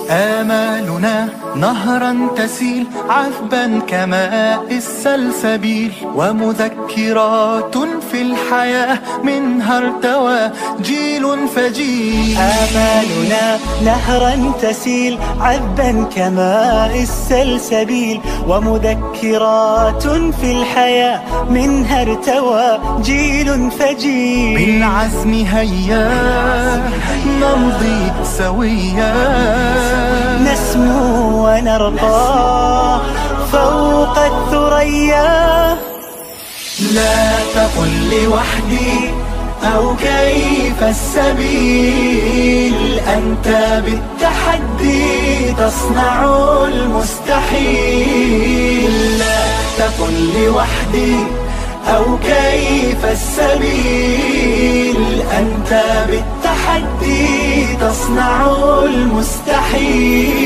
آمالنا نهرا تسيل عذبا كماء السلسبيل، ومذكرات في الحياة منها ارتوى جيل فجيل. آمالنا نهرا تسيل عذبا كماء السلسبيل، ومذكرات في الحياة منها ارتوى جيل فجيل. بالعزم هيا نمضي سويا، نسمو ونرقى فوق الثريا. لا تقل لوحدي أو كيف السبيل، أنت بالتحدي تصنع المستحيل. لا تقل لوحدي أو كيف السبيل، أنت بالتحدي تصنع المستحيل.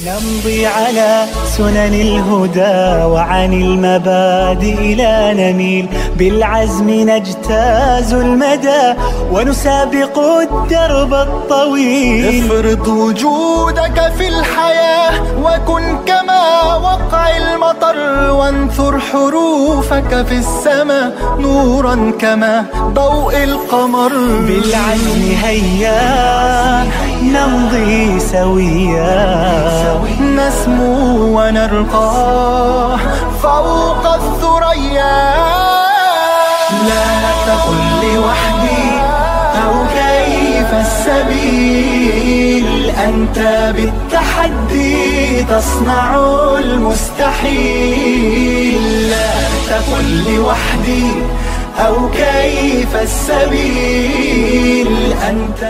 نمضي على سنن الهدى وعن المبادئ لا نميل، بالعزم نجتاز المدى ونسابق الدرب الطويل. افرض وجودك في الحياة وكن كما وقع المطر، وانثر حروفك في السماء نورا كما ضوء القمر. بالعزم هيا نمضي سويا، نسمو ونرقى فوق الثريا. لا تقل لوحدي أو كيف السبيل، أنت بالتحدي تصنع المستحيل. لا تقل لوحدي أو كيف السبيل، أنت